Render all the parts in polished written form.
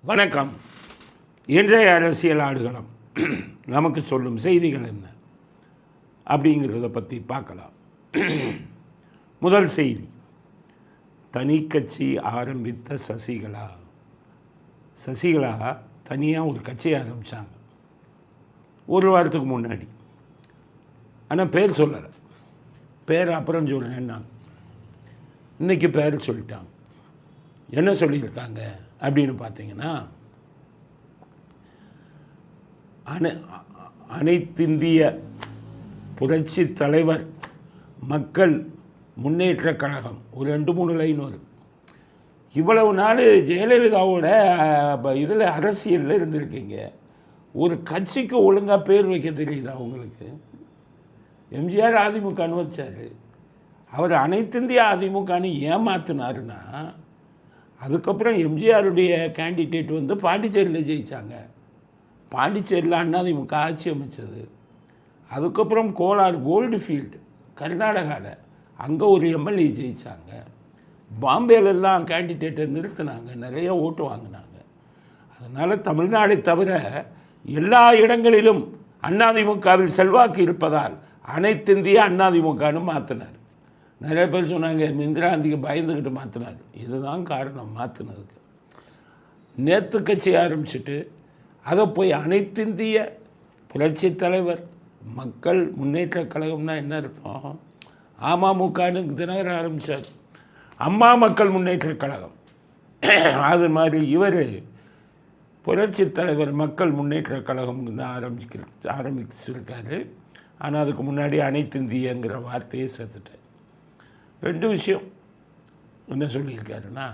வணக்கம். இன்றைய அரசியல் ஆடுகளம் நமக்கு சொல்லும் செய்திகள் என்ன அப்படிங்கிறத பற்றி பார்க்கலாம். முதல் செய்தி, தனி கட்சி ஆரம்பித்த சசிகலா தனியாக ஒரு கட்சி ஆரம்பித்தாங்க ஒரு வாரத்துக்கு முன்னாடி. ஆனால் பேர் சொல்லலை, பேர் அப்புறம் சொல்கிறேன்னாங்க. இன்றைக்கி பேர் சொல்லிட்டாங்க. என்ன சொல்லியிருக்காங்க அப்படின்னு பார்த்தீங்கன்னா, அனைத்திந்திய புரட்சி தலைவர் மக்கள் முன்னேற்ற கழகம். ஒரு 2-3 லைன் வரும். இவ்வளவு நாள் ஜெயலலிதாவோட இதில் அரசியலில் இருந்திருக்கீங்க, ஒரு கட்சிக்கு ஒழுங்காக பேர் வைக்க தெரியுதா உங்களுக்கு? எம்ஜிஆர் அதிமுகன்னு வச்சார். அவர் அனைத்திந்திய அதிமுகன்னு ஏமாத்தினாருன்னா, அதுக்கப்புறம் எம்ஜிஆருடைய கேண்டிடேட் வந்து பாண்டிச்சேரியில் ஜெயித்தாங்க. பாண்டிச்சேரியில் அதிமுக ஆட்சி அமைச்சது. அதுக்கப்புறம் கோலார் கோல்டுஃபீல்டு கர்நாடகாவில், அங்கே ஒரு எம்எல்ஏ ஜெயித்தாங்க. பாம்பேலெல்லாம் கேண்டிடேட்டை நிறுத்தினாங்க, நிறைய ஓட்டு வாங்கினாங்க. அதனால் தமிழ்நாடை தவிர எல்லா இடங்களிலும் அதிமுகவில் செல்வாக்கு இருப்பதால் அனைத்திந்திய அதிமுகன்னு மாற்றினார். நிறைய பேர் சொன்னாங்க இந்திரா காந்திக்கு பயந்துக்கிட்டு மாற்றினார். இதுதான் காரணம் மாற்றினதுக்கு. நேற்று கட்சி ஆரம்பிச்சுட்டு அதை போய் அனைத்திந்திய புரட்சி தலைவர் மக்கள் முன்னேற்ற கழகம்னா என்ன அர்த்தம்? அமமுகன்னு தினகரன் ஆரம்பித்தார், அம்மா மக்கள் முன்னேற்ற கழகம். அது மாதிரி இவர் புரட்சி தலைவர் மக்கள் முன்னேற்ற கழகம்னு ஆரம்பிச்சிருக்காரு. ஆனால் அதுக்கு முன்னாடி அனைத்திந்தியங்கிற வார்த்தையை சேர்த்துட்டார். 2 விஷயம் என்ன சொல்லியிருக்காருன்னா,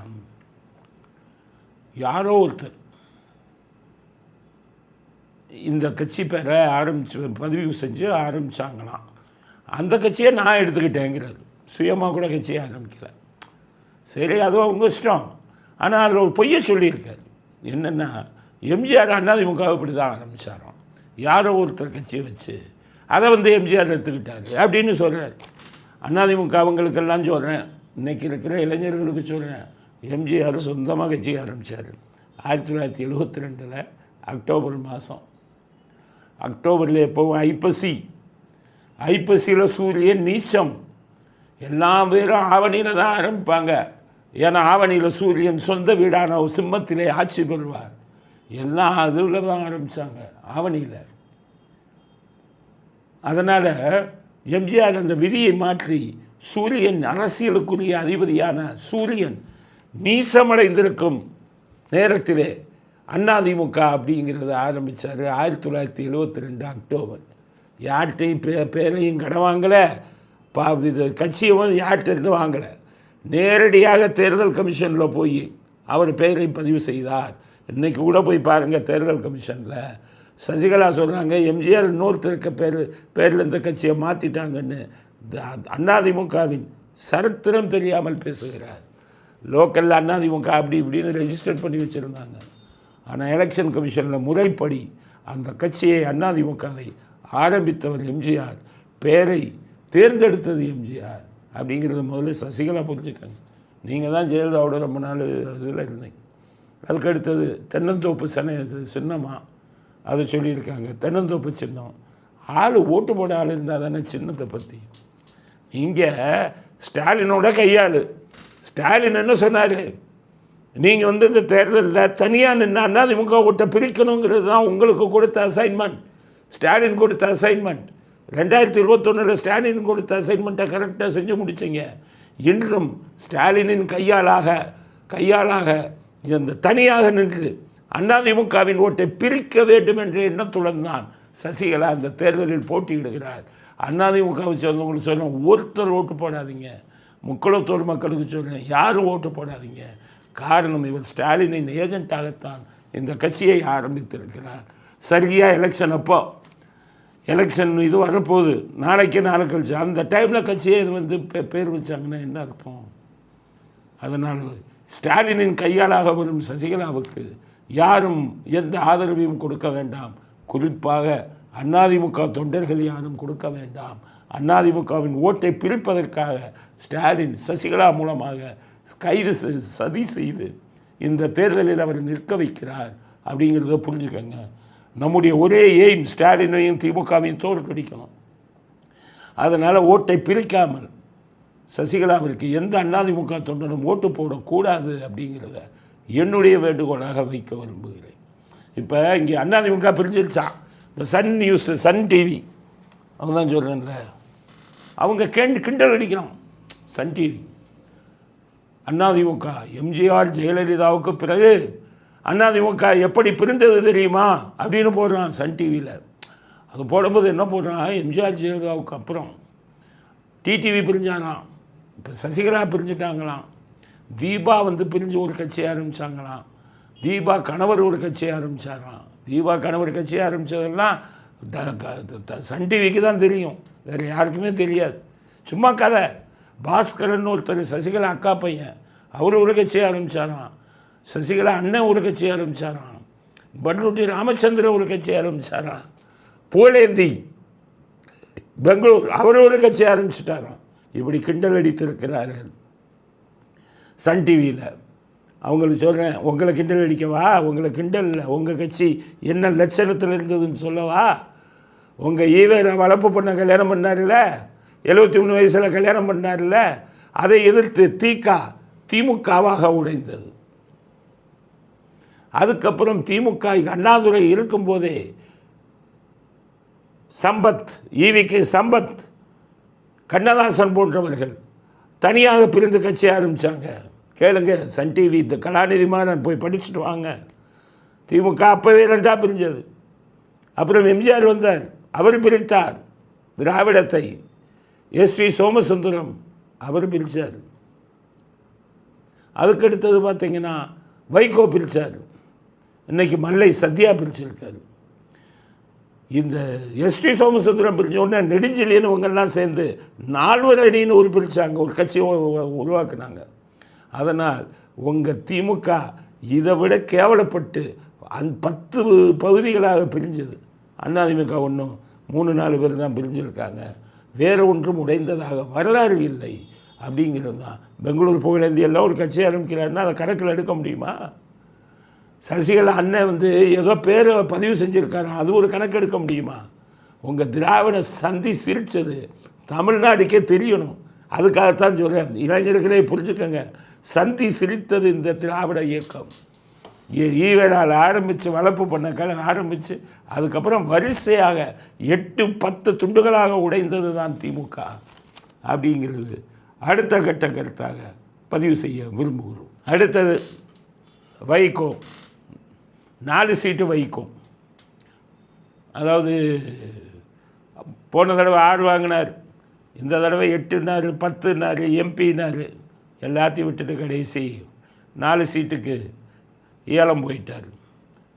யாரோ ஒருத்தர் இந்த கட்சி பேரை பதிவு செஞ்சு ஆரம்பித்தாங்களாம். அந்த கட்சியை நான் எடுத்துக்கிட்டேங்கிறது. சுயமாக கூட கட்சியை ஆரம்பிக்கல. சரி, அதுவும் அவங்க இஷ்டம். ஆனால் அதில் ஒரு பொய்யை சொல்லியிருக்காரு. என்னென்னா, எம்ஜிஆர் அதிமுக இப்படி தான் ஆரம்பித்தாராம். யாரோ ஒருத்தர் கட்சியை வச்சு அதை வந்து எம்ஜிஆர் எடுத்துக்கிட்டாரு அப்படின்னு சொல்கிறார். அதிமுக அவங்களுக்கெல்லாம் சொல்கிறேன், இன்றைக்கி இருக்கிற இளைஞர்களுக்கு சொல்கிறேன், எம்ஜிஆர் சொந்தமாக கட்சி ஆரம்பித்தார் 1972 அக்டோபர் மாதம். அக்டோபரில் எப்போவும் ஐப்பசியில் சூரியன் நீச்சம். எல்லா பேரும் ஆவணியில் தான் ஆரம்பிப்பாங்க. ஏன்னா ஆவணியில் சூரியன் சொந்த வீடான சிம்மத்திலே ஆட்சி பெறுவார். எல்லாம் அதில் தான் ஆரம்பித்தாங்க, ஆவணியில். அதனால் எம்ஜிஆர் அந்த விதியை மாற்றி சூரியன், அரசியலுக்குரிய அதிபதியான சூரியன் நீசமடைந்திருக்கும் நேரத்திலே அதிமுக அப்படிங்கிறத ஆரம்பித்தார் 1972 அக்டோபர். யார்கிட்டையும் பேரையும் கடன் வாங்கலை, இது கட்சியும் யார்கிட்ட வாங்கலை. நேரடியாக தேர்தல் கமிஷனில் போய் அவர் பெயரை பதிவு செய்தார். இன்றைக்கி கூட போய் பாருங்கள், தேர்தல் கமிஷனில் சசிகலா சொல்கிறாங்க எம்ஜிஆர் இன்னொருத்தருக்க பேரில் இந்த கட்சியை மாற்றிட்டாங்கன்னு. அதிமுகவின் சரித்திரம் தெரியாமல் பேசுகிறார். லோக்கலில் அதிமுக அப்படி இப்படின்னு ரெஜிஸ்டர் பண்ணி வச்சுருந்தாங்க. ஆனால் எலெக்ஷன் கமிஷனில் முறைப்படி அந்த கட்சியை அதிமுகவை ஆரம்பித்தவர் எம்ஜிஆர், பேரை தேர்ந்தெடுத்தது எம்ஜிஆர் அப்படிங்கிறத முதல்ல சசிகலா புரிஞ்சுக்கங்க. நீங்கள் தான் ஜெயலலிதாவோட ரொம்ப நாள் இதில் இருந்தீங்க. அதுக்கடுத்தது தென்னந்தோப்பு சின்னமாக அதை சொல்லியிருக்காங்க. தென்னந்தோப்பு சின்னம், ஆள் ஓட்டு போட ஆள் இருந்தால் தானே சின்னத்தை பற்றி. இங்கே ஸ்டாலினோட கையாள். ஸ்டாலின் என்ன சொன்னார், நீங்கள் வந்து இந்த தேர்தலில் தனியாக நின்று அதிமுக ஓட்டை பிரிக்கணுங்கிறது தான் உங்களுக்கு கொடுத்த அசைன்மெண்ட். ஸ்டாலின் கொடுத்த அசைன்மெண்ட் 2021 ஸ்டாலின் கொடுத்த அசைன்மெண்ட்டை கரெக்டாக செஞ்சு முடிச்சிங்க. இன்றும் ஸ்டாலினின் கையாளாக இந்த தனியாக நின்று அதிமுகவின் ஓட்டை பிரிக்க வேண்டும் என்ற எண்ணத்துடன் தான் சசிகலா அந்த தேர்தலில் போட்டியிடுகிறார். அதிமுகவை சேர்ந்தவங்களுக்கு சொல்கிறேன், ஒருத்தர் ஓட்டு போடாதீங்க. முக்குளத்தூர் மக்களுக்கு சொல்கிறேன், யாரும் ஓட்டு போடாதீங்க. காரணம், இவர் ஸ்டாலினின் ஏஜென்ட்டாகத்தான் இந்த கட்சியை ஆரம்பித்திருக்கிறார். சரியாக எலெக்ஷன் அப்போ எலெக்ஷன் இது வரப்போகுது, நாளைக்கு கழிச்சு, அந்த டைமில் கட்சியை இது வந்து பேர் வச்சாங்கன்னா என்ன அர்த்தம்? அதனால் ஸ்டாலினின் கையாளாக வரும் சசிகலாவுக்கு யாரும் எந்த ஆதரவையும் கொடுக்க வேண்டாம். குறிப்பாக அதிமுக தொண்டர்கள் யாரும் கொடுக்க வேண்டாம். அதிமுகவின் ஓட்டை பிரிப்பதற்காக ஸ்டாலின் சசிகலா மூலமாக சதி செய்து இந்த தேர்தலில் அவர் நிற்க வைக்கிறார் அப்படிங்கிறத புரிஞ்சுக்கங்க. நம்முடைய ஒரே எய்ம் ஸ்டாலினையும் திமுகவையும் தோற்கடிக்கணும். அதனால் ஓட்டை பிரிக்காமல் சசிகலாவிற்கு எந்த அதிமுக தொண்டனும் ஓட்டு போடக்கூடாது அப்படிங்கிறத என்னுடைய வேண்டுகோளாக வைக்க விரும்புகிறேன். இப்போ இங்கே அதிமுக பிரிஞ்சிருச்சான். இந்த சன் நியூஸ், சன் டிவி, அவங்க தான் சொல்கிறேன்ல, அவங்க கிண்டல் அடிக்கிறான். சன் டிவி அதிமுக எம்ஜிஆர் ஜெயலலிதாவுக்கு பிறகு அதிமுக எப்படி பிரிந்தது தெரியுமா அப்படின்னு போடுறான் சன் டிவியில். அது போடும்போது என்ன போடுறான், எம்ஜிஆர் ஜெயலலிதாவுக்கு அப்புறம் டிடிவி பிரிஞ்சாங்களாம், இப்போ சசிகலா பிரிஞ்சுட்டாங்களாம், தீபா பிரிஞ்சு ஒரு கட்சி ஆரம்பித்தாங்களாம், தீபா கணவர் ஒரு கட்சி ஆரம்பித்தாங்களாம். தீபா கணவர் கட்சி ஆரம்பித்ததெல்லாம் சன் டிவிக்கு தான் தெரியும், வேறு யாருக்குமே தெரியாது. சும்மா கதை. பாஸ்கரன் ஒருத்தர் சசிகலா அக்கா பையன், அவர் ஒரு கட்சி ஆரம்பித்தாராம். சசிகலா அண்ணன் ஒரு கட்சி ஆரம்பித்தாராம். பண்ருட்டி ராமச்சந்திரன் ஒரு கட்சி ஆரம்பித்தாராம். போலேந்தி பெங்களூர் அவர் ஒரு கட்சி ஆரம்பிச்சுட்டாராம். இப்படி கிண்டல் அடித்திருக்கிறார்கள் சன் டிவியில். அவங்களுக்கு சொல்கிறேன், உங்களை கிண்டல் அடிக்கவா? உங்களை கிண்டல் இல்லை, உங்கள் கட்சி என்ன லட்சணத்தில் இருந்ததுன்னு சொல்லவா? உங்கள் ஈவேரா வளர்ப்பு பண்ண கல்யாணம் பண்ணார்ல, 73 வயசில் கல்யாணம் பண்ணார்ல, அதை எதிர்த்து திமுகவாக உடைந்தது. அதுக்கப்புறம் திமுக அண்ணாதுரை இருக்கும்போதே சம்பத், ஈவிக்கு சம்பத், கண்ணதாசன் போன்றவர்கள் தனியாக பிரிந்து கட்சி ஆரம்பித்தாங்க. கேளுங்க சன் டிவி, இந்த கலாநிதி மாறன் போய் படிச்சுட்டு வாங்க. திமுக அப்போவே ரெண்டாக பிரிஞ்சது. அப்புறம் எம்ஜிஆர் வந்தார், அவர் பிரித்தார் திராவிடத்தை. எஸ்வி சோமசுந்தரம் அவர் பிரித்தார். அதுக்கடுத்தது பார்த்தீங்கன்னா வைகோ பிரித்தார். இன்றைக்கி மல்லை சத்யா பிரிச்சிருக்காரு. இந்த எஸ்டி சோமசுந்தரம் பிரிஞ்ச உடனே நெடுஞ்செழியன் இவங்கெல்லாம் சேர்ந்து 4 அணின்னு ஒரு பிரித்தாங்க, ஒரு கட்சி உருவாக்குனாங்க. அதனால் உங்கள் திமுக இதை விட கேவலப்பட்டு 10 பகுதிகளாக பிரிஞ்சது. அதிமுக ஒன்றும் 3-4 பேர் தான் பிரிஞ்சிருக்காங்க, வேறு ஒன்றும் உடைந்ததாக வரலாறு இல்லை அப்படிங்கிறது தான். பெங்களூர் புகழேந்தி எல்லாம் ஒரு கட்சி ஆரம்பிக்கிறாருன்னா அதை கணக்கில் எடுக்க முடியுமா? சசிகலா அண்ணன் ஏதோ பேரை பதிவு செஞ்சுருக்காரு, அது ஒரு கணக்கு எடுக்க முடியுமா? உங்கள் திராவிட சந்தி சிரித்தது தமிழ்நாடுக்கே தெரியணும். அதுக்காகத்தான் சொல்கிறேன், இளைஞர்களே புரிஞ்சுக்கங்க. சந்தி சிரித்தது இந்த திராவிட இயக்கம். ஈவேரால் ஆரம்பித்து வளர்ப்பு பண்ண கழகம் ஆரம்பித்து அதுக்கப்புறம் வரிசையாக 8-10 துண்டுகளாக உடைந்தது தான் திமுக அப்படிங்கிறது அடுத்த கட்ட கருத்தாக பதிவு செய்ய விரும்புகிறோம். அடுத்தது வைகோ, 4 சீட்டு வைகோ. அதாவது போன தடவை 6 வாங்கினார், இந்த தடவை 8னார், 10னார், எம்பினார், எல்லாத்தையும் விட்டுட்டு கடைசி 4 சீட்டுக்கு ஏலம் போயிட்டார்,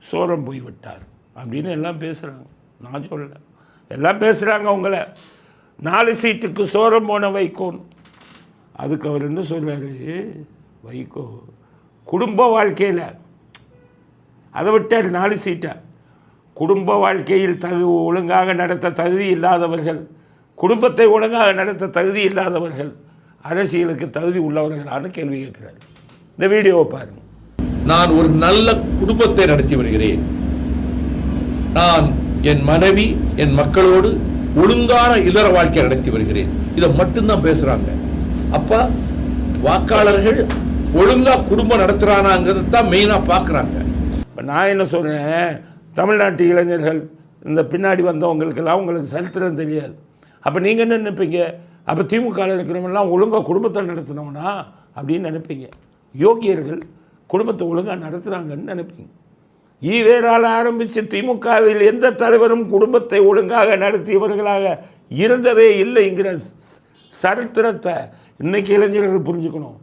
சோரம் போய் விட்டார் அப்படின்னு எல்லாம் பேசுகிறாங்க. நான் சொல்லலை, எல்லாம் பேசுகிறாங்க. உங்களை 4 சீட்டுக்கு சோரம் போன வைகோன்னு. அதுக்கு அவர் என்ன சொல்கிறாரு, வைகோ குடும்ப வாழ்க்கையில் அதை விட்டார் 4 சீட்டை. குடும்ப வாழ்க்கையில் ஒழுங்காக நடத்த தகுதி இல்லாதவர்கள், குடும்பத்தை ஒழுங்காக நடத்த தகுதி இல்லாதவர்கள் அரசியலுக்கு தகுதி உள்ளவர்களான கேள்வி கேட்கிறார். இந்த வீடியோவை பாருங்கள். நான் ஒரு நல்ல குடும்பத்தை நடத்தி வருகிறேன். நான் என் மனைவி, என் மக்களோடு ஒழுங்கான இல்லற வாழ்க்கை நடத்தி வருகிறேன். இதை மட்டும்தான் பேசுறாங்க. அப்ப வாக்காளர்கள் ஒழுங்கா குடும்பம் நடத்துறானாங்கிறது தான் மெயினா பார்க்குறாங்க. இப்போ நான் என்ன சொல்கிறேன், தமிழ்நாட்டு இளைஞர்கள் இந்த பின்னாடி வந்தவங்களுக்கெல்லாம் உங்களுக்கு சரித்திரம் தெரியாது. அப்போ நீங்கள் என்ன நினைப்பீங்க, அப்போ திமுகவில் இருக்கிறவங்கெல்லாம் ஒழுங்காக குடும்பத்தை நடத்தினோம்னா அப்படின்னு நினைப்பீங்க. யோகியர்கள் குடும்பத்தை ஒழுங்காக நடத்துகிறாங்கன்னு நினைப்பீங்க. ஈவேரால் ஆரம்பித்து திமுகவில் எந்த தலைவரும் குடும்பத்தை ஒழுங்காக நடத்தியவர்களாக இருந்ததே இல்லைங்கிற சரித்திரத்தை இன்றைக்கி இளைஞர்கள் புரிஞ்சுக்கணும்.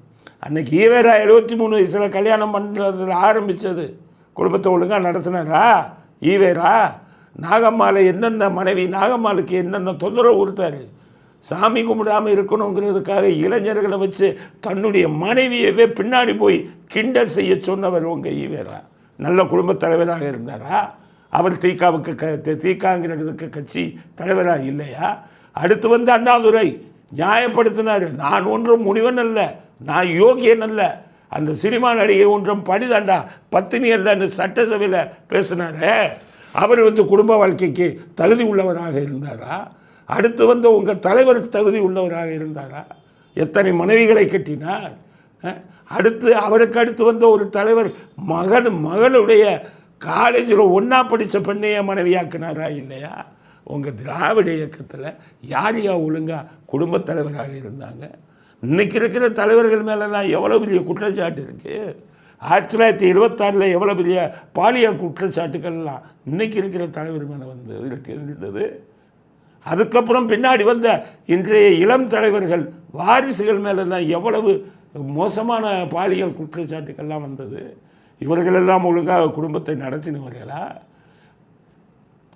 அன்றைக்கி ஈவேரா 73 வயசில் கல்யாணம் பண்ணுறதுல ஆரம்பித்தது குடும்பத்தை ஒழுங்காக நடத்தினாரா ஈவேரா? நாகம்மாளை என்னென்ன மனைவி, நாகம்மாளுக்கு என்னென்ன தொந்தரவு கொடுத்தாரு? சாமி கும்பிடாமல் இருக்கணுங்கிறதுக்காக இளைஞர்களை வச்சு தன்னுடைய மனைவியவே பின்னாடி போய் கிண்டல் செய்ய சொன்னவர் உங்கள் ஈவேரா. நல்ல குடும்பத் தலைவராக இருந்தாரா? அவர் திகாங்கிறதுக்கு கட்சி தலைவராக இல்லையா? அடுத்து வந்து அண்ணாதுரை நியாயப்படுத்தினார், நான் ஒன்றும் முனிவன் அல்ல, நான் யோகியன் அல்ல, அந்த சினிமா நடிகை ஒன்றும் படிதாண்டா பத்தினி அல்லன்னு சட்டசபையில் பேசினாரே, அவர் குடும்ப வாழ்க்கைக்கு தகுதி உள்ளவராக இருந்தாரா? அடுத்து உங்கள் தலைவர் தகுதி உள்ளவராக இருந்தாரா? எத்தனை மனைவிகளை கட்டினார்? அடுத்து அவருக்கு அடுத்து ஒரு தலைவர் மகளுடைய காலேஜில் ஒன்றா படித்த பெண்ணையே மனைவியாக்குனாரா இல்லையா? உங்கள் திராவிட இயக்கத்தில் யார் ஒழுங்காக குடும்பத் தலைவராக இருந்தாங்க? இன்றைக்கி இருக்கிற தலைவர்கள் மேலெல்லாம் எவ்வளோ பெரிய குற்றச்சாட்டு இருக்குது. 1976 எவ்வளோ பெரிய பாலியல் குற்றச்சாட்டுகள்லாம் இன்றைக்கி இருக்கிற தலைவர் மேலே இருந்தது. அதுக்கப்புறம் பின்னாடி இன்றைய இளம் தலைவர்கள் வாரிசுகள் மேலெல்லாம் எவ்வளவு மோசமான பாலியல் குற்றச்சாட்டுக்கள்லாம் வந்தது. இவர்களெல்லாம் ஒழுங்காக குடும்பத்தை நடத்தினவர்களா?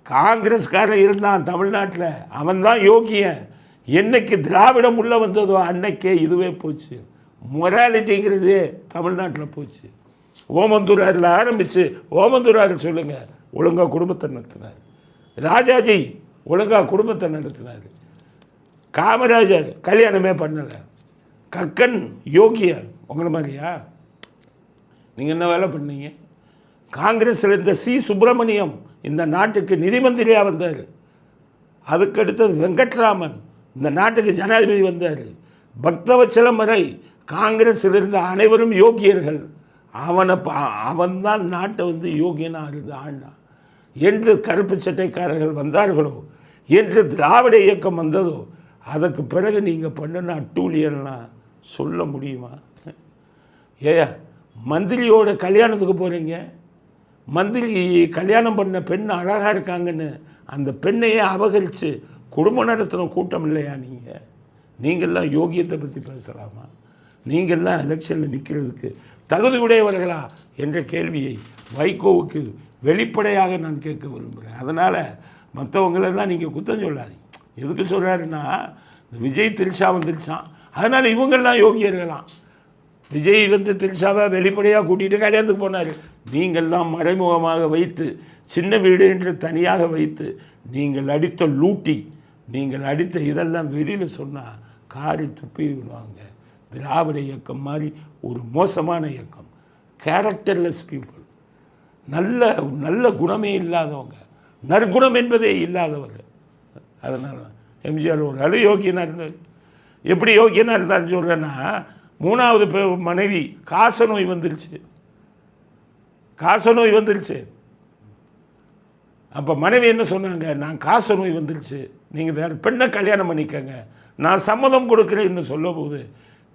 காங்கிரஸ்காரன் இருந்தான் தமிழ்நாட்டில், அவன்தான் யோகியன். என்னைக்கு திராவிடம் உள்ளே வந்ததோ அன்னைக்கே இதுவே போச்சு. மொராலிட்டிங்கிறது தமிழ்நாட்டில் போச்சு. ஓமந்தூராரில் ஆரம்பித்து ஓமந்தூராரில் சொல்லுங்கள், ஒழுங்காக குடும்பத்தை நடத்தினார். ராஜாஜி ஒழுங்காக குடும்பத்தை நடத்தினார். காமராஜர் கல்யாணமே பண்ணலை. கக்கன் யோகியா உங்களை மாதிரியா? நீங்கள் என்ன வேலை பண்ணீங்க? காங்கிரஸில் இருந்த சி சுப்பிரமணியம் இந்த நாட்டுக்கு நிதி மந்திரியாக வந்தார். அதுக்கடுத்தது வெங்கட்ராமன் இந்த நாட்டுக்கு ஜனாதிபதி வந்தார். பக்தவச்சலம் வரை காங்கிரஸில் இருந்த அனைவரும் யோகியர்கள். அவன்தான் நாட்டை யோகியனாக இருந்து ஆண்டான். என்று கருப்பு சட்டைக்காரர்கள் வந்தார்களோ, என்று திராவிட இயக்கம் வந்ததோ, அதுக்கு பிறகு நீங்கள் பண்ணின அட்டூழியெல்லாம் சொல்ல முடியுமா? மந்திரியோட கல்யாணத்துக்கு போகிறீங்க, மந்திரி கல்யாணம் பண்ண பெண் அழகாக இருக்காங்கன்னு அந்த பெண்ணையே அபகரித்து குடும்பம் நடத்தின கூட்டம் இல்லையா நீங்கள்? நீங்கள்லாம் யோகியத்தை பற்றி பேசலாமா? நீங்கள்லாம் எலெக்ஷனில் நிற்கிறதுக்கு தகுதியுடையவர்களா என்ற கேள்வியை வைகோவுக்கு வெளிப்படையாக நான் கேட்க விரும்புகிறேன். அதனால் மற்றவங்களெல்லாம் நீங்கள் குத்தம் சொல்லாதீங்க. எதுக்கு சொல்கிறாருன்னா, விஜய் திரிஷா வந்துருச்சான், அதனால் இவங்கெல்லாம் யோகியர்களாம். விஜய் திரிஷாவை வெளிப்படையாக கூட்டிகிட்டு கல்யாணத்துக்கு போனார். நீங்கள்லாம் மறைமுகமாக வைத்து, சின்ன வீடு என்று தனியாக வைத்து, நீங்கள் அடித்த லூட்டி, நீங்கள் அடித்த இதெல்லாம் வெளியில் சொன்னால் காரி துப்பி விடுவாங்க. திராவிட இயக்கம் மாதிரி ஒரு மோசமான இயக்கம், கேரக்டர்லெஸ் பீப்புள், நல்ல குணமே இல்லாதவங்க, நற்குணம் என்பதே இல்லாதவங்க. அதனால் எம்ஜிஆர் ஒரு அளவு யோகியனாக இருந்தார். எப்படி யோகியனாக இருந்தான்னு சொல்கிறேன்னா, 3வது மனைவி காசநோய் வந்துருச்சு. அப்போ மனைவி என்ன சொன்னாங்க? நான் காசநோய் வந்துருச்சு, நீங்கள் வேறு பெண்ணை கல்யாணம் பண்ணிக்கங்க, நான் சம்மதம் கொடுக்குறேன்னு சொல்லும்போது,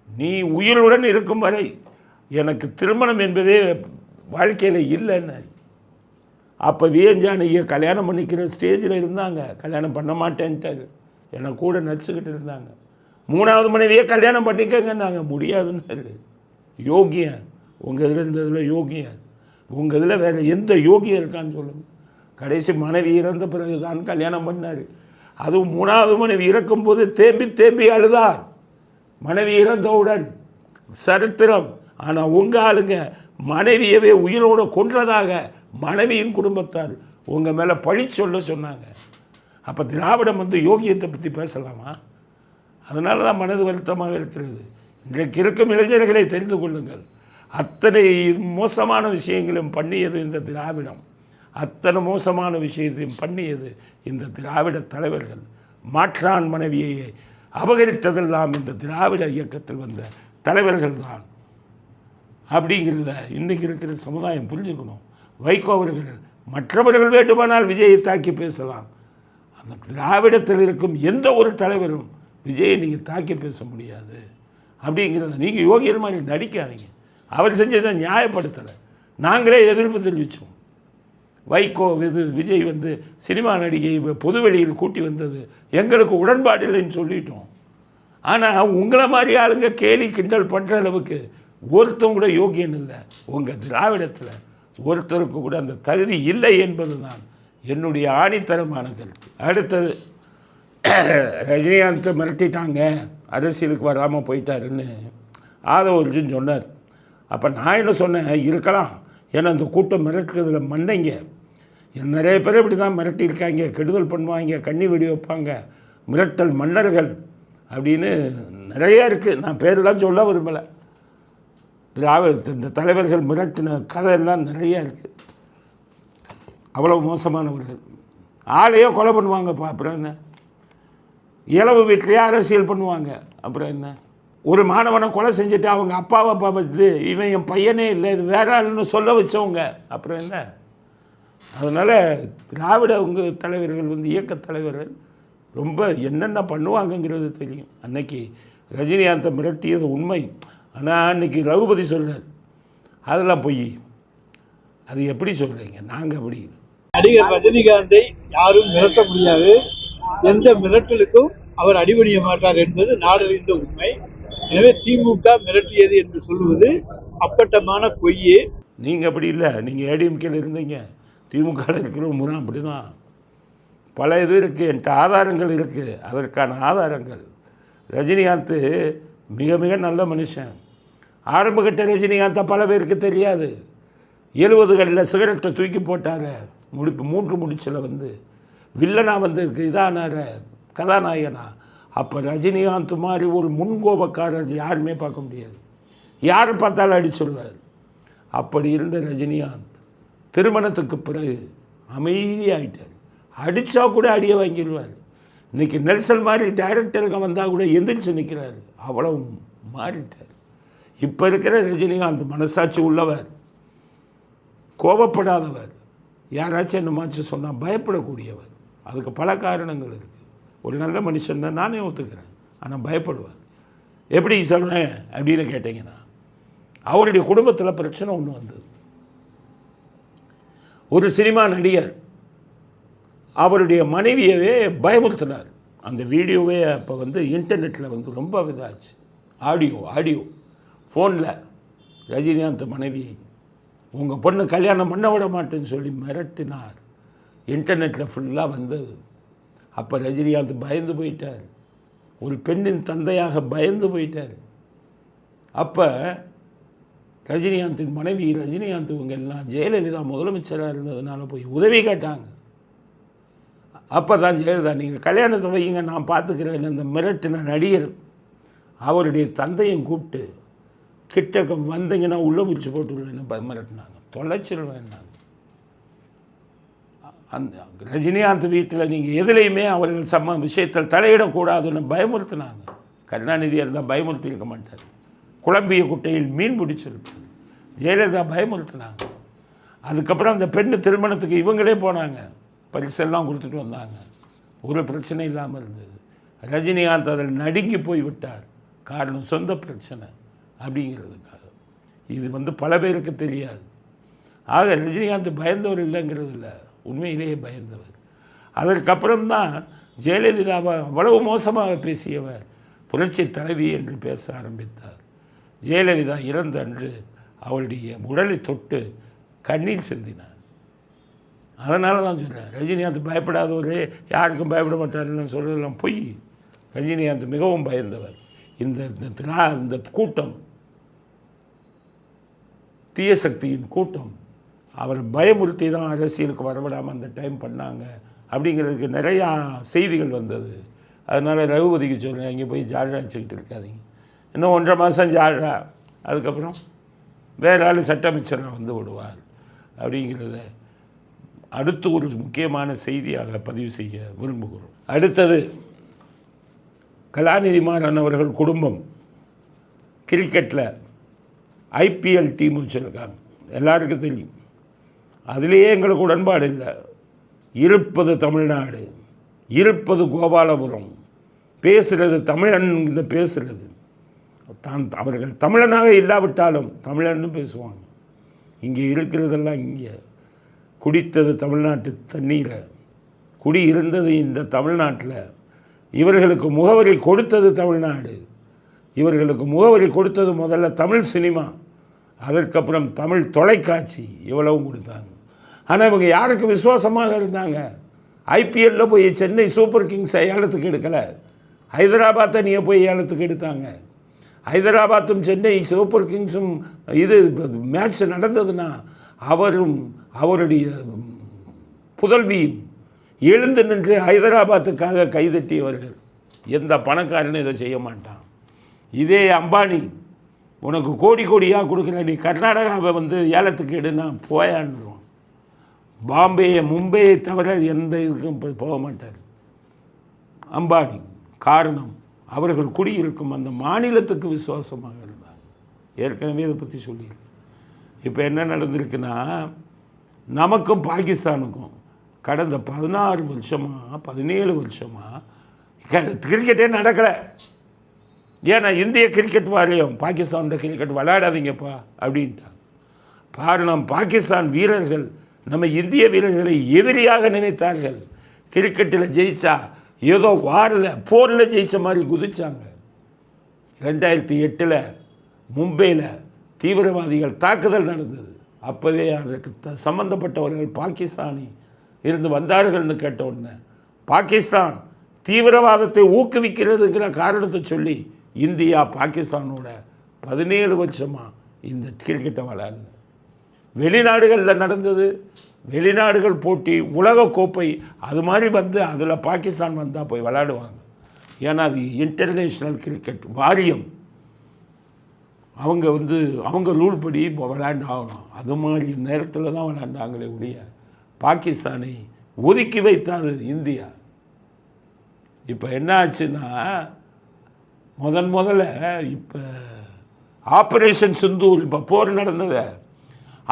நீ உயிருடன் இருக்கும் வரை எனக்கு திருமணம் என்பதே வாழ்க்கையில் இல்லைன்னு. அப்போ வியஞ்சானியை கல்யாணம் பண்ணிக்கிற ஸ்டேஜில் இருந்தாங்க. கல்யாணம் பண்ண மாட்டேன்ட்டார், என்னை கூட நடிச்சுக்கிட்டு இருந்தாங்க. 3வது மனைவியை கல்யாணம் பண்ணிக்கங்கன்னாங்க, முடியாதுன்னு. யோகியன் உங்கள் இதில் இருந்ததில் யோகியன், உங்கள் இதில் வேறு எந்த யோகியம் இருக்கான்னு சொல்லுங்கள். கடைசி மனைவி இறந்த பிறகு தான் கல்யாணம் பண்ணார். அதுவும் 3வது மனைவி இறக்கும்போது தேம்பி அழுதார். மனைவி இறந்தவுடன் சரித்திரம். ஆனால் உங்கள் ஆளுங்க மனைவியவே உயிரோடு கொன்றதாக மனைவியின் குடும்பத்தார் உங்கள் மேலே பழி சொன்னாங்க. அப்போ திராவிடம் யோகியத்தை பற்றி பேசலாமா? அதனால தான் மனது வருத்தமாக இருக்கிறது. இன்றைக்கு இருக்கும் இளைஞர்களை தெரிந்து கொள்ளுங்கள், அத்தனை மோசமான விஷயங்களும் பண்ணியது இந்த திராவிடம். அத்தனை மோசமான விஷயத்தையும் பண்ணியது இந்த திராவிட தலைவர்கள். மாற்றான் மனைவியை அபகரித்ததெல்லாம் இந்த திராவிட இயக்கத்தில் வந்த தலைவர்கள் தான். அப்படிங்கிறத இன்றைக்கி இருக்கிற சமுதாயம் புரிஞ்சுக்கணும். வைகோ அவர்கள் மற்றவர்கள் வேண்டுமானால் விஜயை தாக்கி பேசலாம், அந்த திராவிடத்தில் இருக்கும் எந்த ஒரு தலைவரும் விஜயை நீங்கள் தாக்கி பேச முடியாது. அப்படிங்கிறத நீங்கள் யோகியர் மாதிரி நடிக்காதீங்க. அவர் செஞ்சதை நியாயப்படுத்தலை, நாங்களே எதிர்ப்பு தெரிவித்தோம். வைகோ விஜய் சினிமா நடிகை பொதுவெளியில் கூட்டி வந்தது எங்களுக்கு உடன்பாடு இல்லைன்னு சொல்லிட்டோம். ஆனால் உங்களை மாதிரி ஆளுங்க கேலி கிண்டல் பண்ணுற அளவுக்கு ஒருத்தவங்க கூட யோகியன் இல்லை. உங்கள் திராவிடத்தில் ஒருத்தருக்கு கூட அந்த தகுதி இல்லை என்பது தான் என்னுடைய ஆணித்தரமான கருத்து. அடுத்தது, ரஜினிகாந்தை மிரட்டிட்டாங்க, அரசியலுக்கு வராமல் போயிட்டாருன்னு ஆதவ அர்ஜுன் சொன்னார். அப்போ நான் என்ன சொன்னேன், இருக்கலாம், ஏன்னா அந்த கூட்டம் மிரட்டுறதுல மண்டைங்க நிறைய பேர் இப்படி தான் மிரட்டியிருக்காங்க, கெடுதல் பண்ணுவாங்க, கண்ணி வெடி வைப்பாங்க, மிரட்டல் மன்னர்கள் அப்படின்னு நிறையா இருக்குது. நான் பேரெல்லாம் சொல்ல விரும்பலை. இந்த தலைவர்கள் மிரட்டின கதையெல்லாம் நிறையா இருக்குது. அவ்வளோ மோசமானவர்கள். ஆளையோ கொலை பண்ணுவாங்கப்பா, அப்புறம் என்ன? இளவு வீட்டிலேயே அரசியல் பண்ணுவாங்க, அப்புறம் என்ன? ஒரு மாணவனை கொலை செஞ்சுட்டு அவங்க அப்பாவை பார்த்து இவன் என் பையனே இல்லை, இது வேற ஆளுன்னு சொல்ல வச்சவங்க, அப்புறம் என்ன? அதனால் திராவிட தலைவர்கள் இயக்க தலைவர்கள் ரொம்ப என்னென்ன பண்ணுவாங்கங்கிறது தெரியும். அன்னைக்கு ரஜினிகாந்தை மிரட்டியது உண்மை. ஆனால் அன்றைக்கி ரகுபதி சொல்கிறார் அதெல்லாம் பொய். அது எப்படி சொல்கிறீங்க? நாங்கள் அப்படி நடிகர் ரஜினிகாந்தை யாரும் மிரட்ட முடியாது, எந்த மிரட்டலுக்கும் அவர் அடிபணிய மாட்டார் என்பது நாடறிந்த உண்மை. எனவே திமுக மிரட்டியது என்று சொல்லுவது அப்பட்டமான பொய்யே. நீங்கள் அப்படி இல்லை, நீங்கள் ஏடிஎம்கேல இருந்தீங்க, திமுகவில் இருக்கிற முறை அப்படி தான். பல இது இருக்குது, என்கிட்ட ஆதாரங்கள் இருக்குது, அதற்கான ஆதாரங்கள். ரஜினிகாந்த் மிக மிக நல்ல மனுஷன். ஆரம்பகட்ட ரஜினிகாந்தை பல பேருக்கு தெரியாது. 70களில் சிகரெட்டை தூக்கி போட்டார், 3 முடிச்சில் வில்லனாக இதானார கதாநாயகனா. அப்போ ரஜினிகாந்த் மாதிரி ஒரு முன்கோபக்காரர் யாருமே பார்க்க முடியாது. யாரை பார்த்தாலும் அடிச்சுடுவார். அப்படி இருந்த ரஜினிகாந்த் திருமணத்துக்கு பிறகு அமைதியாகிட்டார். அடித்தா கூட அடியை வாங்கிடுவார். இன்றைக்கி நெல்சன் மாதிரி டைரக்டருங்க வந்தால் கூட எந்திரிச்சு நிற்கிறார். அவ்வளவு மாறிட்டார். இப்போ இருக்கிற ரஜினிகாந்த் மனசாட்சி உள்ளவர், கோபப்படாதவர், யாராச்சும் என்னமாச்சும் சொன்னால் பயப்படக்கூடியவர். அதுக்கு பல காரணங்கள் இருக்குது. ஒரு நல்ல மனுஷன் தான், நானே ஒத்துக்கிறேன். ஆனால் பயப்படுவார். எப்படி சொல்கிறேன் அப்படின்னு கேட்டிங்கன்னா, அவருடைய குடும்பத்தில் பிரச்சனை ஒன்று வந்தது. ஒரு சினிமா நடிகர் அவருடைய மனைவியவே பயமுறுத்தினார். அந்த வீடியோவே அப்போ இன்டர்நெட்டில் ரொம்ப இதாச்சு. ஆடியோ ஃபோனில் ரஜினிகாந்த் மனைவி உங்கள் பொண்ணு கல்யாணம் பண்ண விட மாட்டேன்னு சொல்லி மிரட்டினார். இன்டர்நெட்டில் ஃபுல்லாக வந்தது. அப்போ ரஜினிகாந்த் பயந்து போயிட்டார். ஒரு பெண்ணின் தந்தையாக பயந்து போயிட்டார். அப்போ ரஜினிகாந்தின் மனைவி ரஜினிகாந்த் இவங்க எல்லாம் ஜெயலலிதா முதலமைச்சராக இருந்ததுனால போய் உதவி கேட்டாங்க. அப்போ தான் ஜெயலலிதா நீங்கள் கல்யாணத்தை வைங்க நான் பார்த்துக்கிறேன். அந்த மிரட்டின நடிகர் அவருடைய தந்தையும் கூப்பிட்டு கிட்டக்க வந்தீங்கன்னா உள்ளே முடிச்சு போட்டுருவேன் மிரட்டினாங்க. தொலைச்சிருவேன். அந்த ரஜினிகாந்த் வீட்டில் நீங்கள் எதுலேயுமே அவர்கள் விஷயத்தில் தலையிடக்கூடாதுன்னு பயமுறுத்தினாங்க. கருணாநிதியாக இருந்தால் பயமுறுத்தி இருக்க மாட்டார். குழம்பிய குட்டையில் மீன் பிடிச்சிருப்பார். ஜெயலலிதா பயமுறுத்தினாங்க. அதுக்கப்புறம் அந்த பெண்ணு திருமணத்துக்கு இவங்களே போனாங்க, பரிசெல்லாம் கொடுத்துட்டு வந்தாங்க. ஒரு பிரச்சனை இல்லாமல் இருந்தது. ரஜினிகாந்த் அதில் நடுங்கி போய் விட்டார். காரணம் சொந்த பிரச்சனை அப்படிங்கிறதுக்காக. இது பல பேருக்கு தெரியாது. ஆக ரஜினிகாந்த் பயந்தவர் இல்லைங்கிறது இல்லை, உண்மையிலேயே பயந்தவர். அதற்கப்புறம்தான் ஜெயலலிதாவை அவ்வளவு மோசமாக பேசியவர் புரட்சி தலைவி என்று பேச ஆரம்பித்தார். ஜெயலலிதா இறந்த அன்று அவளுடைய உடலை தொட்டு கண்ணீர் சிந்தினார். அதனால தான் சொல்கிறேன், ரஜினிகாந்த் பயப்படாதவரே யாருக்கும் பயப்பட மாட்டாருன்னு சொல்கிறதெல்லாம் பொய். ரஜினிகாந்த் மிகவும் பயந்தவர். இந்த கூட்டம், தீய சக்தியின் கூட்டம் அவர் பயமுறுத்தி தான் அரசியலுக்கு வரவிடாமல் அந்த டைம் பண்ணாங்க அப்படிங்கிறதுக்கு நிறையா செய்திகள் வந்தது. அதனால் ரகுபதிக்கு சொல்கிறேன், இங்கே போய் ஜால்ரா வச்சுக்கிட்டு இருக்காதிங்க. இன்னும் 1.5 மாதம் ஜால்ரா, அதுக்கப்புறம் வேறு ஆள் சட்ட அமைச்சராக விடுவார் அப்படிங்கிறத அடுத்து ஒரு முக்கியமான செய்தியாக பதிவு செய்ய விரும்புகிறோம். அடுத்தது, கலாநிதி மாறன் அவர்கள் குடும்பம் கிரிக்கெட்டில் IPL டீம் வச்சுருக்காங்க, எல்லாருக்கும் தெரியும். அதுலேயே எங்களுக்கு உடன்பாடு இல்லை. இருப்பது தமிழ்நாடு, இருப்பது கோபாலபுரம், பேசுகிறது தமிழன் பேசுகிறது. அவர்கள் தமிழனாக இல்லாவிட்டாலும் தமிழன்னு பேசுவாங்க. இங்கே இருக்கிறதெல்லாம் இங்கே. குடித்தது தமிழ்நாட்டு தண்ணீரை, குடி இருந்தது இந்த தமிழ்நாட்டில். இவர்களுக்கு முகவரி கொடுத்தது தமிழ்நாடு. இவர்களுக்கு முகவரி கொடுத்தது முதல்ல தமிழ் சினிமா, அதற்கப்புறம் தமிழ் தொலைக்காட்சி, இவ்வளவும் கொடுத்தாங்க. ஆனால் இவங்க யாருக்கு விசுவாசமாக இருந்தாங்க? IPLல போய் சென்னை சூப்பர் கிங்ஸை ஏலத்துக்கு எடுக்கலை, ஹைதராபாத்தை நீங்கள் போய் ஏலத்துக்கு எடுத்தாங்க. ஹைதராபாத்தும் சென்னை சூப்பர் கிங்ஸும் இது மேட்ச் நடந்ததுன்னா அவரும் அவருடைய புதல்வியும் எழுந்து நின்று ஹைதராபாத்துக்காக கைதட்டியவர்கள். எந்த பணக்காரனும் இதை செய்ய மாட்டான். இதே அம்பானி உனக்கு கோடி கோடியாக கொடுக்குறேன், நீ கர்நாடகாவை வந்து ஏலத்துக்கு எடுனா போயாண்டுருவான். பாம்பேயை மும்பையை தவிர எந்த இதுக்கும் போக மாட்டார் அம்பானி. காரணம், அவர்கள் குடியிருக்கும் அந்த மாநிலத்துக்கு விசுவாசமாக இருந்தாங்க. ஏற்கனவே இதை பற்றி சொல்லியிருக்கேன். இப்போ என்ன நடந்திருக்குன்னா, நமக்கும் பாகிஸ்தானுக்கும் கடந்த 16 வருஷமாக 17 வருஷமாக கிரிக்கெட்டே நடக்கலை. ஏன்னா இந்திய கிரிக்கெட் வாரியம் பாகிஸ்தானோட கிரிக்கெட் விளையாடாதீங்கப்பா அப்படின்ட்டாங்க. காரணம், பாகிஸ்தான் வீரர்கள் நம்ம இந்திய வீரர்களை எதிரியாக நினைத்தார்கள். கிரிக்கெட்டில் ஜெயிச்சா ஏதோ போரில் ஜெயித்த மாதிரி குதிச்சாங்க. 2008 மும்பையில் தீவிரவாதிகள் தாக்குதல் நடந்தது. அப்போவே அதற்கு சம்பந்தப்பட்டவர்கள் பாகிஸ்தானி இருந்து வந்தார்கள்னு கேட்ட உடனே பாகிஸ்தான் தீவிரவாதத்தை ஊக்குவிக்கிறதுங்கிற காரணத்தை சொல்லி இந்தியா பாகிஸ்தானோட 17 வருஷமாக இந்த கிரிக்கெட்டை விளையாடல. வெளிநாடுகளில் நடந்தது, வெளிநாடுகள் போட்டி, உலகக்கோப்பை அது மாதிரி வந்து அதில் பாகிஸ்தான் வந்தால் போய் விளையாடுவாங்க. ஏன்னா அது இன்டர்நேஷ்னல் கிரிக்கெட் வாரியம், அவங்க வந்து அவங்க ரூல் படி இப்போ விளையாண்டு ஆகணும். அது மாதிரி நேரத்தில் தான் விளையாண்டாங்களே ஒழிய பாகிஸ்தானை ஒதுக்கி வைத்தாது இந்தியா. இப்போ என்ன ஆச்சுன்னா, முதல்ல இப்போ ஆப்ரேஷன் சிந்தூர் இப்போ போர் நடந்தது,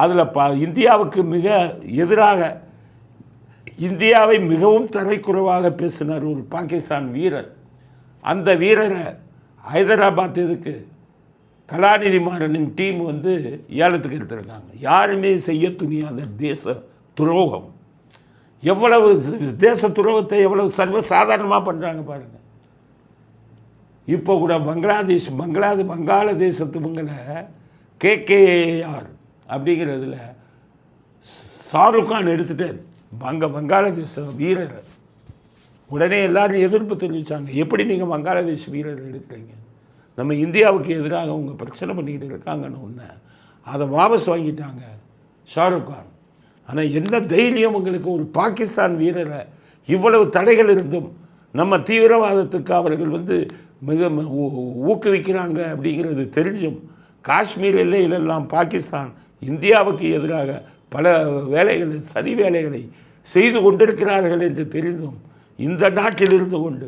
அதில் இந்தியாவுக்கு மிக எதிராக இந்தியாவை மிகவும் தரைக்குறைவாக பேசினார் ஒரு பாகிஸ்தான் வீரர். அந்த வீரரை ஹைதராபாத் இதுக்கு கலாநிதி மாறனின் டீம் வந்து ஏலத்துக்கு எடுத்திருக்காங்க. யாருமே செய்ய துணியாத தேச துரோகம். எவ்வளவு தேச துரோகத்தை எவ்வளவு சர்வசாதாரணமாக பண்ணுறாங்க பாருங்கள். இப்போ கூட வங்காளதேசத்துவங்களை KKR அப்படிங்கிறதுல ஷாருக் கான் எடுத்துட்டார் வங்காளதேச வீரர். உடனே எல்லாரும் எதிர்ப்பு தெரிவித்தாங்க. எப்படி நீங்கள் வங்காளதேச வீரர் எடுக்கிறீங்க, நம்ம இந்தியாவுக்கு எதிராக அவங்க பிரச்சனை பண்ணிக்கிட்டு இருக்காங்கன்னு ஒன்று அதை வாபஸ் வாங்கிட்டாங்க ஷாருக் கான். ஆனால் என்ன தைரியம் உங்களுக்கு, ஒரு பாகிஸ்தான் வீரரை இவ்வளவு தடைகள் இருந்தும் நம்ம தீவிரவாதத்துக்கு அவர்கள் வந்து மிக ஊக்குவிக்கிறாங்க அப்படிங்கிறது தெரிஞ்சும் காஷ்மீர் எல்லையிலெல்லாம் பாகிஸ்தான் இந்தியாவுக்கு எதிராக பல வேலைகளை சதி வேலைகளை செய்து கொண்டிருக்கிறார்கள் என்று தெரிந்தும் இந்த நாட்டில் இருந்து கொண்டு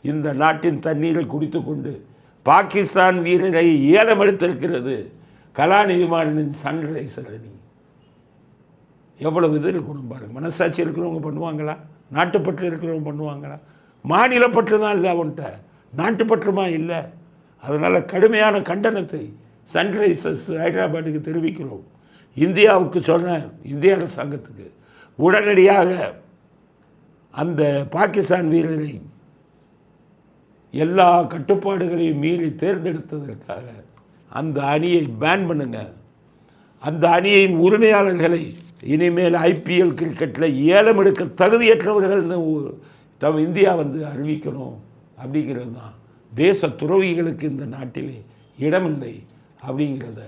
இந்த நாட்டின் தண்ணீரை குடித்து கொண்டு பாகிஸ்தான் வீரரை ஏலம் எடுத்திருக்கிறது கலாநிதி மாறனின் சன்ரைசர் அணி. எவ்வளவு இது இருக்கணும் பாருங்கள். மனசாட்சி இருக்கிறவங்க பண்ணுவாங்களா? நாட்டுப்பற்று இருக்கிறவங்க பண்ணுவாங்களா? மாநிலப்பற்று தான் இல்லை அவன்கிட்ட, நாட்டுப்பற்றுமா இல்லை. அதனால் கடுமையான கண்டனத்தை சன்ரைசர்ஸ் ஹைதராபாத்துக்கு தெரிவிக்கிறோம். இந்தியாவுக்கு சொன்னேன், இந்திய அரசாங்கத்துக்கு உடனடியாக அந்த பாகிஸ்தான் வீரரை எல்லா கட்டுப்பாடுகளையும் மீறி தேர்ந்தெடுத்ததற்காக அந்த அணியை பேன் பண்ணுங்க. அந்த அணியின் உரிமையாளர்களை இனிமேல் IPL கிரிக்கெட்டில் ஏலம் எடுக்க தகுதியற்றவர்கள்னு இந்தியா வந்து அறிவிக்கணும். அப்படிங்கிறது தான் தேச துரோகிகளுக்கு இந்த நாட்டிலே இடமில்லை அப்படிங்கிறத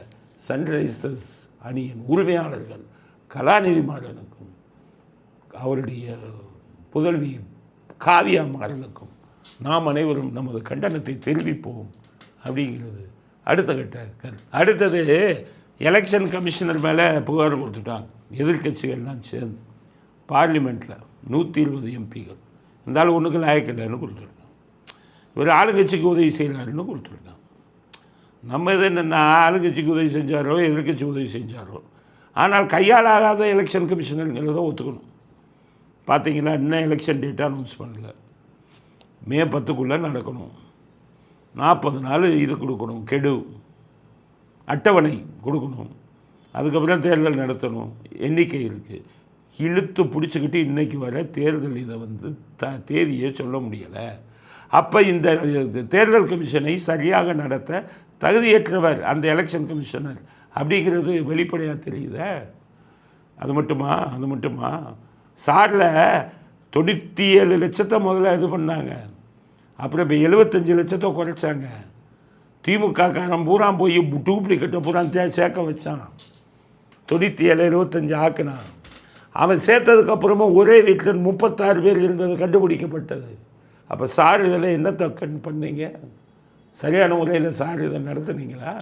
சன்ரைசர்ஸ் அணியின் உரிமையாளர்கள் கலாநிதி மாறனுக்கும் அவருடைய புதல்வி காவியா மாறனுக்கும் நாம் அனைவரும் நமது கண்டனத்தை தெரிவிப்போம் அப்படிங்கிறது அடுத்த கட்ட. அடுத்தது எலெக்ஷன் கமிஷனர் மேலே புகார் கொடுத்துட்டாங்க எதிர்கட்சிகள்லாம் சேர்ந்து. பார்லிமெண்ட்டில் 120 MPகள் இருந்தாலும் ஒன்றுக்கு லாயக்கில்லைன்னு கொடுத்துருக்காங்க. இவர் ஆளுங்கட்சிக்கு உதவி செய்யலாருன்னு கொடுத்துருக்காங்க. நம்ம இது என்னென்னா, ஆளுங்கட்சிக்கு உதவி செஞ்சாரோ எதிர்கட்சி உதவி செஞ்சாரோ, ஆனால் கையாளாகாத எலெக்ஷன் கமிஷனருங்கிறத ஒத்துக்கணும். பார்த்தீங்களா, இன்னும் எலெக்ஷன் டேட்டை அனௌன்ஸ் பண்ணல. மே 10க்குள்ளே நடக்கணும். 40 நாள் இது கொடுக்கணும், கெடு அட்டவணை கொடுக்கணும். அதுக்கப்புறம் தேர்தல் நடத்தணும். எண்ணிக்கை இருக்குது. இழுத்து பிடிச்சிக்கிட்டு இன்றைக்கி வர தேர்தல் இதை வந்து தேதியே சொல்ல முடியலை. அப்போ இந்த தேர்தல் கமிஷனை சரியாக நடத்த தகுதியற்றவர் அந்த எலெக்ஷன் கமிஷனர் அப்படிங்கிறது வெளிப்படையாக தெரியுதே. அது மட்டுமா சாரில் 97 லட்சத்தை முதல்ல இது பண்ணாங்க. அப்புறம் இப்போ 75 லட்சத்தை குறைச்சாங்க. திமுககாரன் பூரா போய் டூப்ளிகேட்டை பூரா சேர்க்க வச்சான். 97 75 ஆக்குனான். அவன் சேர்த்ததுக்கப்புறமா ஒரே வீட்டில் 36 பேர் இருந்தது கண்டுபிடிக்கப்பட்டது. அப்போ சார் இதில் என்னத்தை பண்ணீங்க? சரியான முறையில் சார் இதை நடத்துனீங்களா?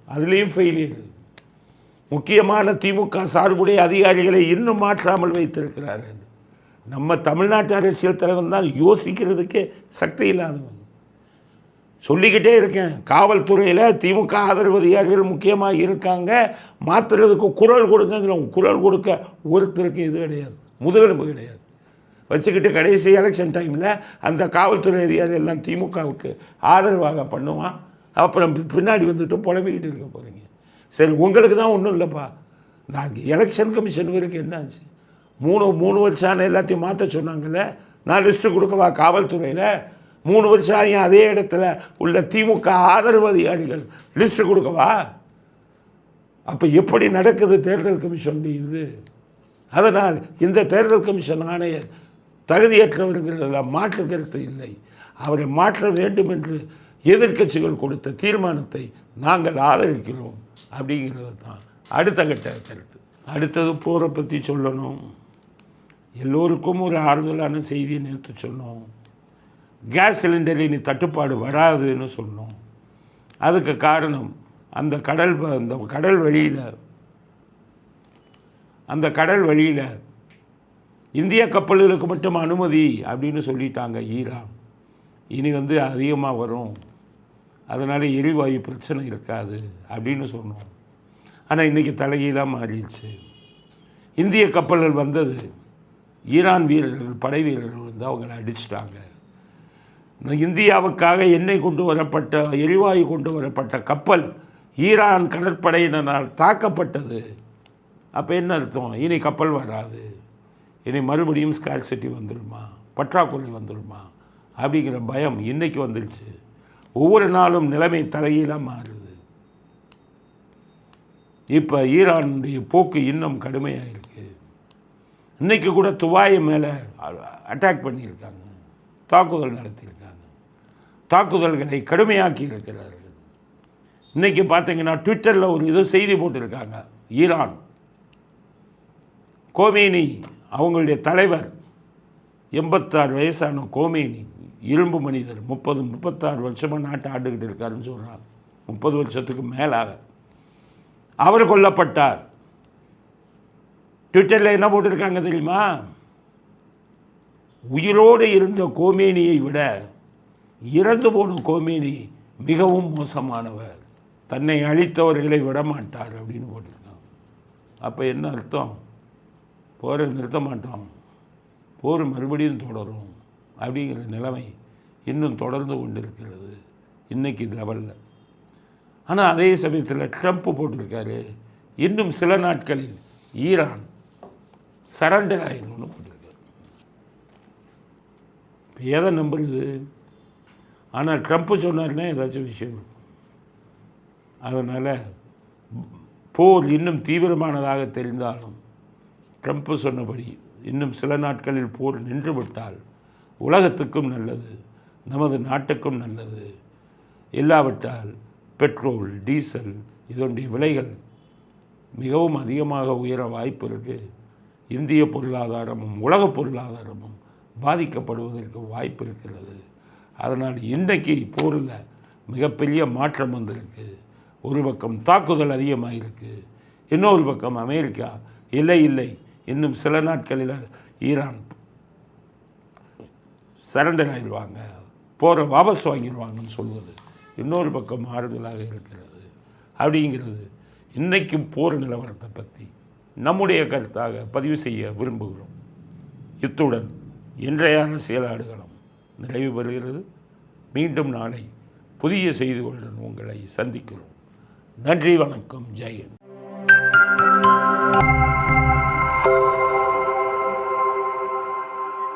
அதுலேயும் ஃபெயிலியர். முக்கியமான திமுக சார்புடைய அதிகாரிகளை இன்னும் மாற்றாமல் வைத்திருக்கிறார்கள். நம்ம தமிழ்நாட்டு அரசியல் தலைவன் தான் யோசிக்கிறதுக்கே சக்தி இல்லாதவன். சொல்லிக்கிட்டே இருக்கேன், காவல்துறையில் திமுக ஆதரவு அதிகாரிகள் முக்கியமாக இருக்காங்க, மாற்றுறதுக்கு குரல் கொடுங்கிறோம். குரல் கொடுக்க ஒருத்தருக்கு இது கிடையாது, முதுகெலும்பு கிடையாது. வச்சுக்கிட்டு கடைசி எலெக்ஷன் டைமில் அந்த காவல்துறை அதிகாரி எல்லாம் திமுகவுக்கு ஆதரவாக பண்ணுவான். அப்புறம் பின்னாடி வந்துட்டு புலம்பிக்கிட்டு இருக்க போகிறீங்க. சரி, உங்களுக்கு தான் ஒன்றும் இல்லைப்பா. நான் எலெக்ஷன் கமிஷன் வரைக்கும் என்ன ஆச்சு? மூணு வருஷம் ஆன எல்லாத்தையும் மாற்ற சொன்னாங்கல்ல. நான் லிஸ்ட்டு கொடுக்கவா காவல்துறையில்? 3 வருஷம் ஆகிய அதே இடத்துல உள்ள திமுக ஆதரவு அதிகாரிகள் லிஸ்ட்டு கொடுக்கவா? அப்போ எப்படி நடக்குது தேர்தல் கமிஷன் இது? அதனால் இந்த தேர்தல் கமிஷன் ஆணையர் தகுதியற்றவர்கள் மாற்று கருத்து இல்லை. அவரை மாற்ற வேண்டும் என்று எதிர்க்கட்சிகள் கொடுத்த தீர்மானத்தை நாங்கள் ஆதரிக்கிறோம் அப்படிங்கிறது தான் அடுத்த கட்ட கருத்து. அடுத்தது போரை பற்றி சொல்லணும். எல்லோருக்கும் ஒரு ஆறுதலான செய்தியை நேற்று சொன்னோம். கேஸ் சிலிண்டர் இனி தட்டுப்பாடு வராதுன்னு சொன்னோம். அதுக்கு காரணம் அந்த கடல் வழியில் இந்திய கப்பல்களுக்கு மட்டும் அனுமதி அப்படின்னு சொல்லிட்டாங்க ஈரான். இனி அதிகமாக வரும், அதனால் எரிவாயு பிரச்சனை இருக்காது அப்படின்னு சொன்னோம். ஆனால் இன்றைக்கி தலைகீழாக மாறிடுச்சு. இந்திய கப்பல்கள் வந்தது, ஈரான் வீரர்கள் படை வீரர்கள் அவங்களை அடிச்சிட்டாங்க. இந்தியாவுக்காக எண்ணெய் கொண்டு வரப்பட்ட எரிவாயு கொண்டு வரப்பட்ட கப்பல் ஈரான் கடற்படையினரால் தாக்கப்பட்டது. அப்போ என்ன அர்த்தம்? இனி கப்பல் வராது, இனி மறுபடியும் ஸ்கார்சிட்டி வந்துடுமா, பற்றாக்குறை வந்துடுமா அப்படிங்கிற பயம் இன்றைக்கி வந்துடுச்சு. ஒவ்வொரு நாளும் நிலைமை தலைகீழாக மாறுது. இப்போ ஈரானுடைய போக்கு இன்னும் கடுமையாக இருக்குது. இன்றைக்கி கூட துபாய் மேலே அட்டாக் பண்ணியிருக்காங்க, தாக்குதல் நடத்தியிருக்காங்க, தாக்குதல்களை கடுமையாக்கி இருக்கிறார்கள். இன்றைக்கி பார்த்தீங்கன்னா ட்விட்டரில் ஒரு செய்தி போட்டிருக்காங்க. ஈரான் கோமேனி அவங்களுடைய தலைவர் 86 வயசான கோமேனி, இரும்பு மனிதர், 36 வருஷமாக நாட்டை ஆண்டுக்கிட்டு இருக்காருன்னு சொல்கிறாங்க. 30 வருஷத்துக்கு மேலாக அவர் கொல்லப்பட்டார். ட்விட்டரில் என்ன போட்டிருக்காங்க தெரியுமா? உயிரோடு இருந்த கோமேனியை விட இறந்து போன கோமேனி மிகவும் மோசமானவர், தன்னை அழித்தவர்களை விடமாட்டார் அப்படின்னு போட்டிருக்காங்க. அப்போ என்ன அர்த்தம்? போரை நிறுத்த மாட்டோம், போர் மறுபடியும் தொடரும் அப்படிங்கிற நிலைமை இன்னும் தொடர்ந்து கொண்டிருக்கிறது இன்றைக்கி லெவலில். ஆனால் அதே சமயத்தில் ட்ரம்ப் போட்டிருக்காரு, இன்னும் சில நாட்களில் ஈரான் சரண்டர் ஆயிடும்னு போட்டிருக்காரு. இப்போ எதை நம்புறது? ஆனால் ட்ரம்ப் சொன்னார்னா ஏதாச்சும் விஷயம் இருக்கும். அதனால் போர் இன்னும் தீவிரமானதாக தெரிந்தாலும் ட்ரம்ப் சொன்னபடி இன்னும் சில நாட்களில் போர் நின்றுவிட்டால் உலகத்துக்கும் நல்லது, நமது நாட்டுக்கும் நல்லது. இல்லாவிட்டால் பெட்ரோல், டீசல் இதனுடைய விலைகள் மிகவும் அதிகமாக உயர வாய்ப்பு இருக்குது. இந்திய பொருளாதாரமும் உலக பொருளாதாரமும் பாதிக்கப்படுவதற்கு வாய்ப்பு இருக்கிறது. அதனால் இன்றைக்கி போரில் மிகப்பெரிய மாற்றம் வந்திருக்கு. ஒரு பக்கம் தாக்குதல் அதிகமாக இருக்குது, இன்னொரு பக்கம் அமெரிக்கா இல்லை இன்னும் சில நாட்களில் ஈரான் சரண்டர் ஆகிடுவாங்க, போரை வாபஸ் வாங்கிடுவாங்கன்னு சொல்வது இன்னொரு பக்கம் ஆறுதலாக இருக்கிறது. அப்படிங்கிறது இன்றைக்கு போர் நிலவரத்தை பற்றி நம்முடைய கருத்தாக பதிவு செய்ய விரும்புகிறோம். இத்துடன் இன்றைய அரசியலாடுகளம் நிறைவு பெறுகிறது. மீண்டும் நாளை புதிய செய்திகளுடன் உங்களை சந்திக்கிறோம். நன்றி, வணக்கம், ஜெய் ஹிந்த்.